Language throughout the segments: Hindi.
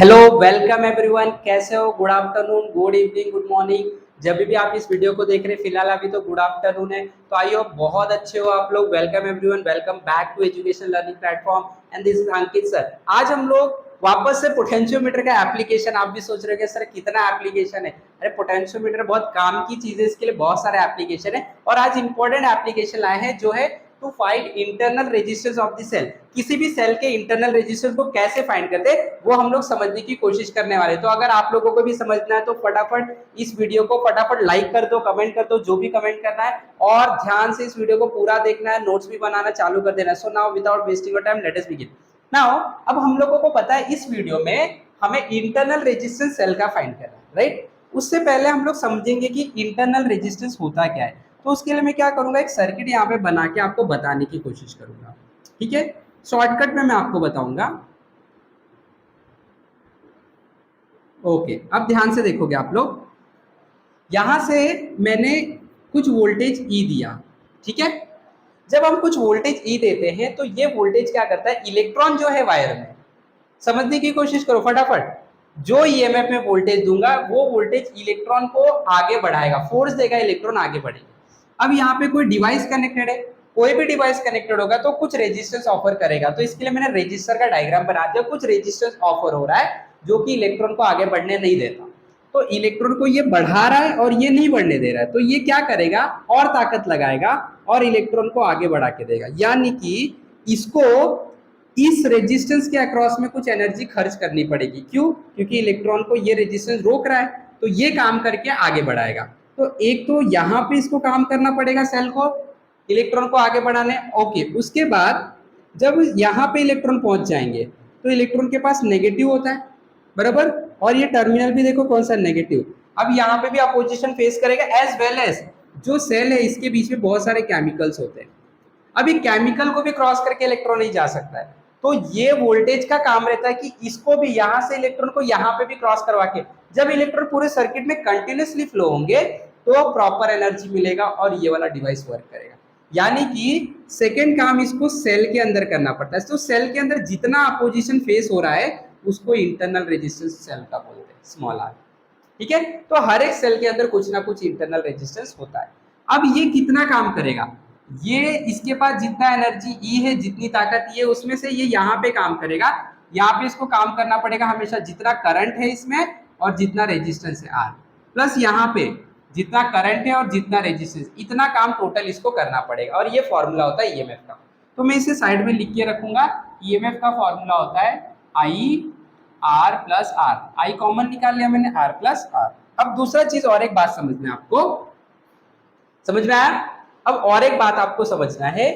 हेलो वेलकम एवरीवन, कैसे हो? Good afternoon, good evening, good morning. जब भी आप इस वीडियो को देख रहे हैं, फिलहाल अभी तो गुड आफ्टरनून है, तो आई होप बहुत अच्छे हो आप लोग। Welcome everyone, welcome back to education learning platform and this is Ankit sir. आज हम लोग वापस से पोटेंशियोमीटर का एप्लीकेशन, आप भी सोच रहे हो सर कितना एप्लीकेशन है। अरे पोटेंशियोमीटर बहुत काम की चीज है, इसके लिए बहुत सारे एप्लीकेशन है और आज इंपॉर्टेंट एप्लीकेशन लाए हैं जो है to find internal resistance of the cell. किसी भी सेल के इंटरनल रेजिस्टेंस को कैसे फाइंड करते हैं वो हम लोग समझने की कोशिश करने वाले। तो अगर आप लोगों को भी समझना है तो फटाफट इस वीडियो को फटाफट लाइक कर दो, कमेंट कर दो, जो भी कमेंट करना है, और ध्यान से इस वीडियो को पूरा देखना है, नोट्स भी बनाना चालू कर देना है। So now without wasting your time let us begin. Now अब हम लोगों को पता है इस वीडियो में हमें इंटरनल रेजिस्टेंस सेल का फाइंड करना है, राइट। उससे पहले हम लोग समझेंगे कि इंटरनल रेजिस्टेंस होता क्या है। तो उसके लिए मैं क्या करूंगा, एक सर्किट यहाँ पे बना के आपको बताने की कोशिश करूंगा, ठीक है। शॉर्टकट में मैं आपको बताऊंगा। ओके, अब ध्यान से देखोगे आप लोग। यहां से मैंने कुछ वोल्टेज ई दिया, ठीक है। जब हम कुछ वोल्टेज ई देते हैं तो ये वोल्टेज क्या करता है, इलेक्ट्रॉन जो है वायर में, समझने की कोशिश करो फटाफट। जो ईएमएफ में वोल्टेज दूंगा वो वोल्टेज इलेक्ट्रॉन को आगे बढ़ाएगा, फोर्स देगा, इलेक्ट्रॉन आगे बढ़ेगा। अब यहाँ पे कोई डिवाइस कनेक्टेड है, कोई भी डिवाइस कनेक्टेड होगा तो कुछ रेजिस्टेंस ऑफर करेगा। तो इसके लिए मैंने रेजिस्टर का डायग्राम बना दिया। कुछ रेजिस्टेंस ऑफर हो रहा है जो कि इलेक्ट्रॉन को आगे बढ़ने नहीं देता। तो इलेक्ट्रॉन को ये बढ़ा रहा है और ये नहीं बढ़ने दे रहा है, तो ये क्या करेगा, और ताकत लगाएगा और इलेक्ट्रॉन को आगे बढ़ा के देगा। यानी कि इसको इस रेजिस्टेंस के अक्रॉस में कुछ एनर्जी खर्च करनी पड़ेगी। क्यों? क्योंकि इलेक्ट्रॉन को ये रेजिस्टेंस रोक रहा है, तो ये काम करके आगे बढ़ाएगा। तो एक तो यहाँ पे इसको काम करना पड़ेगा सेल को, इलेक्ट्रॉन को आगे बढ़ाने। ओके, उसके बाद जब यहाँ पे इलेक्ट्रॉन पहुंच जाएंगे तो इलेक्ट्रॉन के पास नेगेटिव होता है, बराबर। और ये टर्मिनल भी देखो कौन सा, नेगेटिव। अब यहाँ पे भी अपोजिशन फेस करेगा, एज वेल एज जो सेल है इसके बीच में बहुत सारे केमिकल्स होते हैं। अभी केमिकल को भी क्रॉस करके इलेक्ट्रॉन नहीं जा सकता है, तो ये वोल्टेज का काम रहता है कि इसको भी यहां से इलेक्ट्रॉन को यहां पे भी क्रॉस करवा के, जब इलेक्ट्रॉन पूरे सर्किट में कंटिन्यूअसली फ्लो होंगे तो प्रॉपर एनर्जी मिलेगा और ये वाला डिवाइस वर्क करेगा। यानी कि सेकेंड काम इसको सेल के अंदर करना पड़ता है। तो सेल के अंदर जितना अपोजिशन फेस हो रहा है उसको इंटरनल रेजिस्टेंस सेल का बोलते हैं, स्मॉल आर, ठीक है। तो हर एक सेल के अंदर कुछ ना कुछ इंटरनल रेजिस्टेंस होता है। अब ये कितना काम करेगा, ये इसके पास जितना एनर्जी ई है, जितनी ताकत ई है, उसमें से ये यहाँ पे काम करेगा। यहाँ पे इसको काम करना पड़ेगा हमेशा जितना करंट है इसमें और जितना रेजिस्टेंस है आर, प्लस यहाँ पे जितना करंट है और जितना रेजिस्टेंस, इतना काम टोटल इसको करना पड़ेगा। और ये फॉर्मूला होता है ईएमएफ का। तो मैं इसे साइड में लिख के रखूंगा। ईएमएफ का फॉर्मूला होता है आई आर प्लस आर। आई कॉमन निकाल लिया मैंने, आर प्लस आर। अब दूसरा चीज और एक बात समझना है आपको, समझ में आया? अब और एक बात आपको समझना है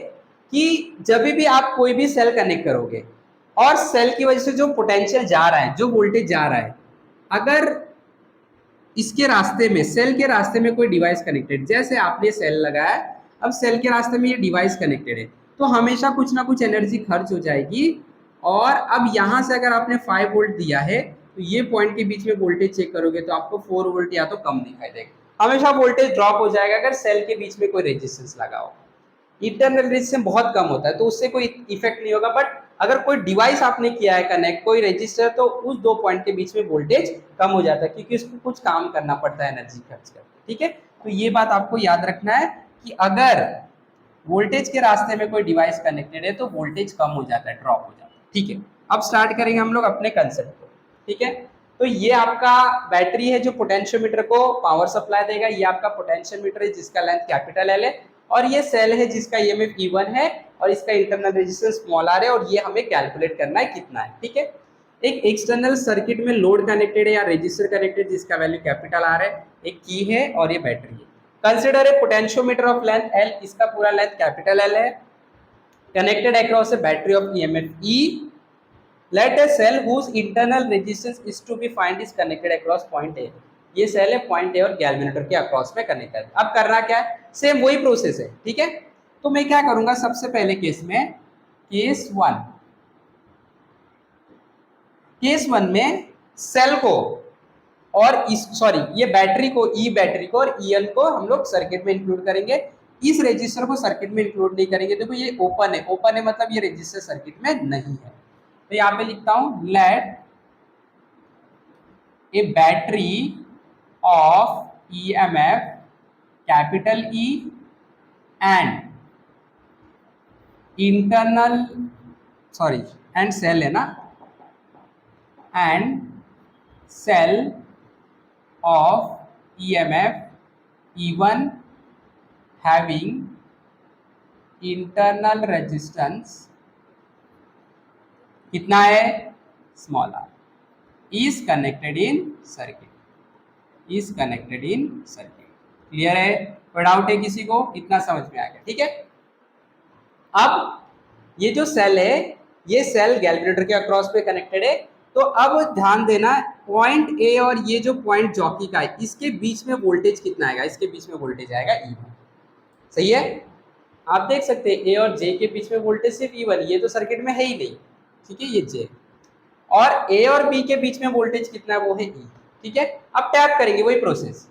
कि जब भी आप कोई भी सेल कनेक्ट करोगे और सेल की वजह से जो पोटेंशियल जा रहा है, जो वोल्टेज जा रहा है, अगर इसके रास्ते में, सेल के रास्ते में कोई डिवाइस कनेक्टेड, जैसे आपने सेल लगाया, अब सेल के रास्ते में ये डिवाइस कनेक्टेड है, तो हमेशा कुछ ना कुछ एनर्जी खर्च हो जाएगी। और अब यहाँ से अगर आपने 5 वोल्ट दिया है तो ये पॉइंट के बीच में वोल्टेज चेक करोगे तो आपको 4 वोल्ट या तो कम दिखाई देगा, हमेशा वोल्टेज ड्रॉप हो जाएगा अगर सेल के बीच में कोई रेजिस्टेंस लगा हो। इंटरनल रेजिस्टेंस बहुत कम होता है तो उससे कोई इफेक्ट नहीं होगा, बट अगर कोई डिवाइस आपने किया है कनेक्ट, कोई रजिस्टर, तो उस दो पॉइंट के बीच में वोल्टेज कम हो जाता है क्योंकि उसको कुछ काम करना पड़ता है एनर्जी खर्च करके, ठीक है। तो ये बात आपको याद रखना है कि अगर वोल्टेज के रास्ते में कोई डिवाइस कनेक्टेड है तो वोल्टेज कम हो जाता है, ड्रॉप हो जाता है, ठीक है। अब स्टार्ट करेंगे हम लोग अपने कंसेप्ट को, ठीक है। तो ये आपका बैटरी है जो पोटेंशियोमीटर को पावर सप्लाई देगा, ये आपका पोटेंशियोमीटर है जिसका लेंथ कैपिटल एल है, और ये सेल है जिसका ईएमएफ E1 है और इसका इंटरनल रेजिस्टेंस स्मॉल आर है, और ये हमें कैलकुलेट करना है कितना है, ठीक है। एक एक्सटर्नल सर्किट में लोड कनेक्टेड है या रजिस्टर कनेक्टेड जिसका वैल्यू कैपिटल आर है, एक की है और ये बैटरी है। Consider a potentiometer of length L, इसका पूरा लेंथ कैपिटल एल है, connected across a battery of EMF E. Let a cell whose internal resistance is to be find is connected across point A. ये सेल है पॉइंट ए और गैल्वेनोमीटर के अक्रॉस में कनेक्ट है। अब करना क्या है, सेम वही प्रोसेस है, ठीक है। तो मैं क्या करूंगा, सबसे पहले केस वन में सेल को और इस ये बैटरी को, ई बैटरी को और ईएन को हम लोग सर्किट में इंक्लूड करेंगे, इस रजिस्टर को सर्किट में इंक्लूड नहीं करेंगे। देखो ये ओपन है, ओपन है मतलब ये रजिस्टर सर्किट में नहीं है। तो यहाँ पे लिखता हूं let a battery of EMF capital E and internal sorry and cell है ना, and cell of EMF E1 having internal resistance कितना है, small r, is connected in circuit, is connected in circuit। Clear है? कोई डाउट है किसी को? इतना समझ में आ गया, ठीक है। अब ये जो सेल है, ये सेल गैल्वेनोमीटर के अक्रॉस पे कनेक्टेड है। तो अब ध्यान देना, पॉइंट ए और ये जो पॉइंट जॉकी का है, इसके बीच में वोल्टेज कितना आएगा? इसके बीच में वोल्टेज आएगा E1। सही है? आप देख सकते हैं ए और जे के बीच में वोल्टेज सिर्फ E1, ये तो सर्किट में है ही नहीं, ठीक है, ये जे। और ए और बी के बीच में वोल्टेज कितना है? वो है E, ठीक है। अब टैप करेंगे, वही process,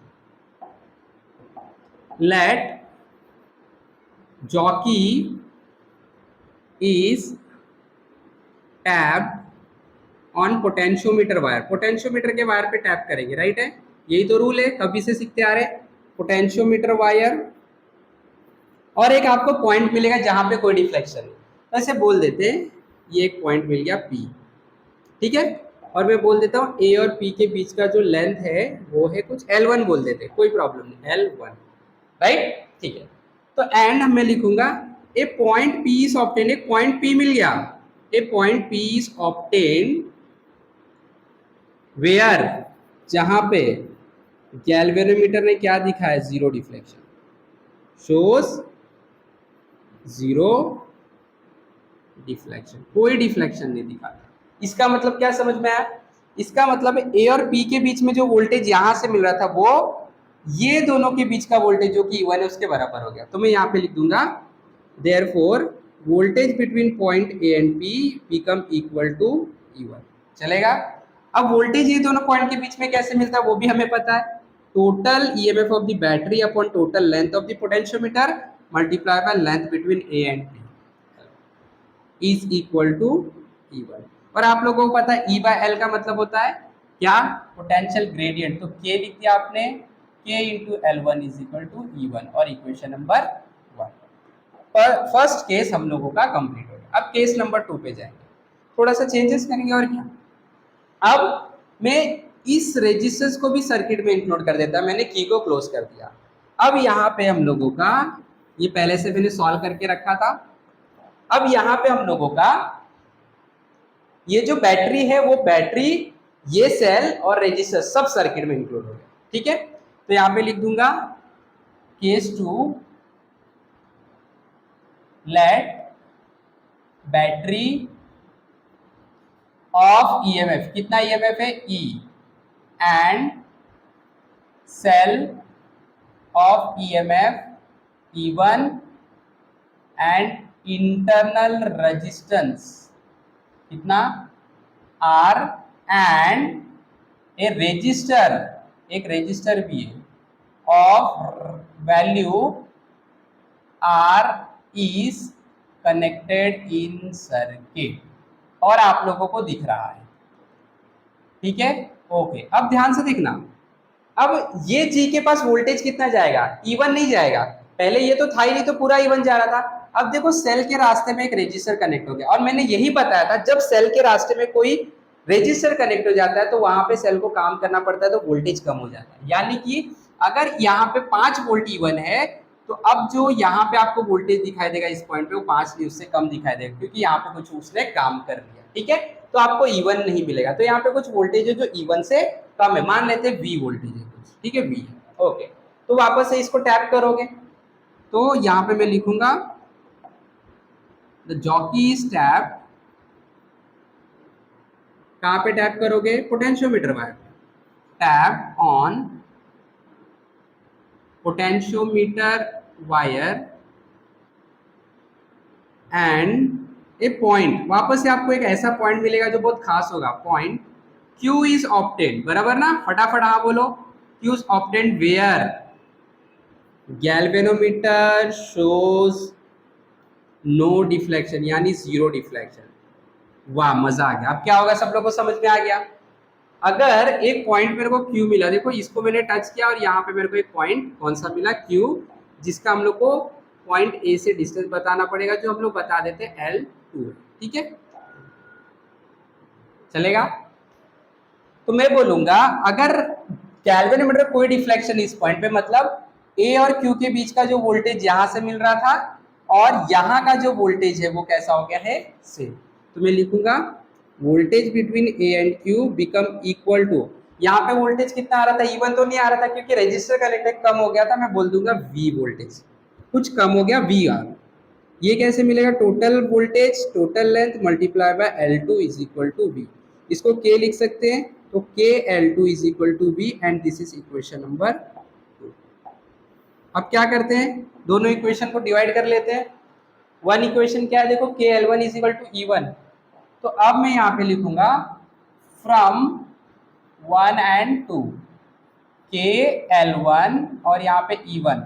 let jockey is tap on potentiometer wire, potentiometer के वायर पे टैप करेंगे, राइट है, यही तो रूल है, कभी से सीखते आ रहे। पोटेंशियोमीटर वायर, और एक आपको पॉइंट मिलेगा जहां पे कोई डिफ्लेक्शन नहीं, तो ऐसे बोल देते हैं ये एक पॉइंट मिल गया P, ठीक है। और मैं बोल देता हूँ A और P के बीच का जो लेंथ है वो है कुछ L1 बोल देते हैं, कोई प्रॉब्लम नहीं, L1, राइट, ठीक है। तो एंड मैं लिखूंगा a point P is obtain, एक पॉइंट P मिल गया, a point P is obtain where, जहां पे गैल्वेनोमीटर ने क्या दिखाया? Zero deflection, shows zero deflection, कोई डिफ्लेक्शन नहीं दिखाता। इसका मतलब क्या समझ में आया? इसका मतलब ए और पी के बीच में जो वोल्टेज यहां से मिल रहा था वो ये दोनों के बीच का वोल्टेज जो कि E1 है उसके बराबर हो गया। तो मैं यहाँ पे लिख दूंगा therefore voltage between point A and P become equal to E1, चलेगा। अब वोल्टेज ये दोनों पॉइंट के बीच में कैसे मिलता है वो भी हमें पता है, total EMF of the battery upon total length of the potentiometer multiply by length between A and P is equal to E1। और आप लोगों को पता है E बाय L का मतलब होता है क्या? Potential gradient. तो K लिख दिया आपने, K into L1 is equal to E1, और इक्वेशन नंबर 1। पर फर्स्ट केस हम लोगों का कंप्लीट हो गया। अब केस नंबर 2 पे जाएंगे, थोड़ा सा चेंजेस करेंगे और क्या। अब मैं इस रेजिस्टेंस को भी सर्किट में इंक्लूड कर देता, मैंने की को क्लोज कर दिया। अब यहाँ पे हम लोगों का, ये पहले से मैंने सॉल्व करके रखा था, अब यहाँ पे हम लोगों का ये जो बैटरी है वो बैटरी, ये सेल और रेजिस्टर सब सर्किट में इंक्लूड हो गया, ठीक है। तो यहाँ पे लिख दूंगा case 2, let battery of EMF, कितना EMF है? E, and cell of EMF E1 and internal resistance कितना? R, एंड ए रेजिस्टर, एक रेजिस्टर भी है of value R is connected in circuit, और आप लोगों को दिख रहा है, ठीक है, ओके। अब ध्यान से देखना, अब ये G के पास वोल्टेज कितना जाएगा? E1 नहीं जाएगा, पहले ये तो था ही नहीं, तो पूरा E1 जा रहा था। अब देखो सेल के रास्ते में एक रेजिस्टर कनेक्ट हो गया, और मैंने यही बताया था जब सेल के रास्ते में कोई रेजिस्टर कनेक्ट हो जाता है तो वहां पे सेल को काम करना पड़ता है, तो वोल्टेज कम हो जाता है। यानी कि अगर यहाँ पे 5 वोल्ट E1 है, तो अब जो यहाँ पे आपको वोल्टेज दिखाई देगा इस पॉइंट पे, वो 5 नहीं उससे कम दिखाई देगा, क्योंकि यहाँ पे कुछ उसने काम कर दिया, ठीक है। तो आपको E1 नहीं मिलेगा, तो यहाँ पे कुछ वोल्टेज है जो E1 से कम है, मान लेते हैं V वोल्टेज है कुछ, ठीक है, V है, ओके। तो वापस से इसको टैप करोगे, तो यहाँ पे मैं लिखूंगा द जॉकी इज टैप, कहाँ पे टैप करोगे? Potentiometer wire, tap on potentiometer wire and A point, वापस से आपको एक ऐसा पॉइंट मिलेगा जो बहुत खास होगा, पॉइंट Q इज ऑब्टेन, बराबर ना, फटाफट हाँ बोलो, Q is obtain where galvanometer shows no deflection, यानी जीरो डिफ्लेक्शन। वाह, मजा आ गया। अब क्या होगा? सब लोगों को समझ में आ गया। अगर एक पॉइंट मेरे को Q मिला, देखो इसको मैंने टच किया और यहाँ पे मेरे को एक पॉइंट कौन सा मिला, Q, जिसका हम लोग को पॉइंट A से डिस्टेंस बताना पड़ेगा, जो हम लोग बता देते हैं L2, ठीक है, चलेगा। तो मैं बोलूंगा अगर कैल्विनोमीटर कोई डिफ्लेक्शन इस पॉइंट पे, मतलब A और Q के बीच का जो वोल्टेज यहां से मिल रहा था और यहाँ का जो वोल्टेज है वो कैसा हो गया है, सेम। तो मैं लिखूंगा voltage between A and Q become equal to, यहाँ पे वोल्टेज कितना आ रहा था, E1 तो नहीं आ रहा था क्योंकि रेजिस्टर का इलेक्ट्रिक कम हो गया था, मैं बोल दूंगा V वोल्टेज कुछ कम हो गया, VR। ये कैसे मिलेगा, total voltage total length multiply by L2 is equal to V। इसको K लिख सकते हैं, तो K L2 is equal to V and this is equation number 2। अब क्या करते हैं, दोनों इक्वेशन को डिवाइड कर लेते हैं। वन इक्वेशन क्या है, देखो K L1 is equal to E1, तो अब मैं यहाँ पे लिखूंगा फ्रॉम 1 एंड 2 K L1 और यहाँ पे E1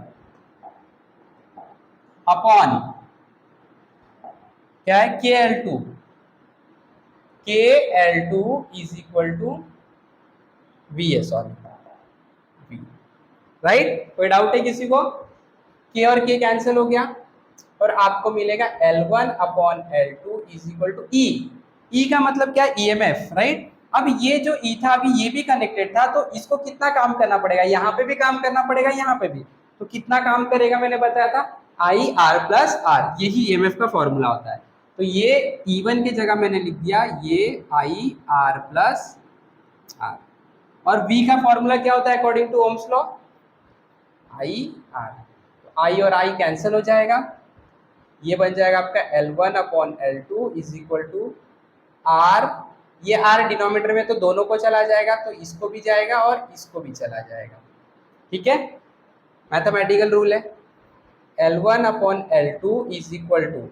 अपॉन क्या है KL2, KL2 is equal to V है, सॉरी V, राइट। कोई डाउट है किसी को, K और K कैंसिल हो गया और आपको मिलेगा L1 upon L2 is equal to E। E का मतलब क्या है, EMF, राइट। अब ये जो E था अभी ये भी कनेक्टेड था, तो इसको कितना काम करना पड़ेगा, यहाँ पे भी काम करना पड़ेगा, यहाँ पे भी, तो कितना काम करेगा, मैंने बताया था IR प्लस R, यही EMF का फॉर्मूला होता है। तो ये E1 की जगह मैंने लिख दिया ये IR प्लस R, और V का फॉर्मूला क्या होता है according to Ohm's law, IR। तो I और I कैंसिल हो जाएगा, ये बन जाएगा आपका L1 upon L2 is equal to R, ये R डिनोमिनेटर में तो दोनों को चला जाएगा, तो इसको भी जाएगा और इसको भी चला जाएगा, ठीक है, मैथमेटिकल रूल है। L1 upon L2 is equal to,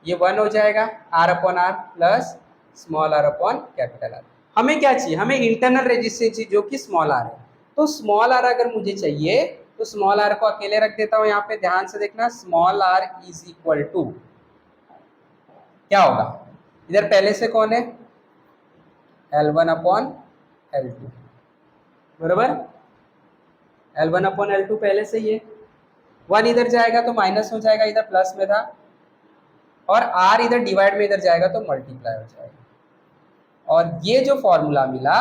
ये 1 हो जाएगा R upon R plus small r upon capital R। हमें क्या चाहिए, हमें इंटरनल रेजिस्टेंस जो कि स्मॉल r है, तो स्मॉल r अगर मुझे चाहिए तो स्मॉल r को अकेले रख देता हूं, यहाँ पे ध्यान से देखना, small r is equal to क्या होगा, इधर पहले से कौन है L1 अपॉन L2, बराबर, L1 अपॉन L2 पहले से ही है, 1 इधर जाएगा तो माइनस हो जाएगा, इधर प्लस में था, और R इधर डिवाइड में इधर जाएगा तो मल्टीप्लाई हो जाएगा, और ये जो फॉर्मूला मिला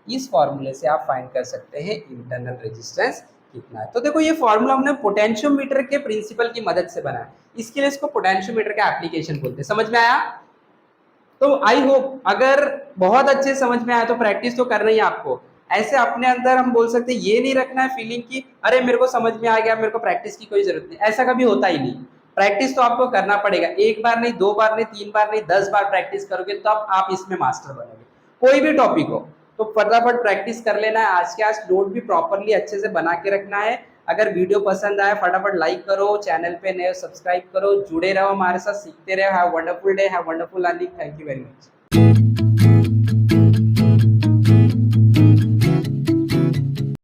इस फॉर्मूले से आप फाइंड कर सकते हैं इंटरनल रेजिस्टेंस कितना है। तो देखो ये फॉर्मूला हमने पोटेंशियोमीटर के प्रिंसिपल की मदद से बनाया, इसके लिए इसको पोटेंशियोमीटर का एप्लीकेशन बोलते हैं। समझ में आया? तो आई होप अगर बहुत अच्छे समझ में आया तो प्रैक्टिस तो करना ही आपको। ऐसे अपने अंदर हम बोल सकते हैं, ये नहीं रखना है फीलिंग की अरे मेरे को समझ में आ गया, मेरे को प्रैक्टिस की कोई जरूरत नहीं, ऐसा कभी होता ही नहीं। प्रैक्टिस तो आपको करना पड़ेगा, एक बार नहीं, दो बार नहीं, तीन बार नहीं, 10 बार प्रैक्टिस करोगे तो आप इसमें मास्टर बनोगे। कोई भी टॉपिक हो तो फटाफट प्रैक्टिस कर लेना है, आज के आज नोट भी प्रॉपरली अच्छे से बना के रखना है। अगर वीडियो पसंद आए फटाफट लाइक करो, चैनल पे नए सब्सक्राइब करो, जुड़े रहो हमारे साथ, सीखते रहो। Have wonderful day, have wonderful learning. Thank you very much.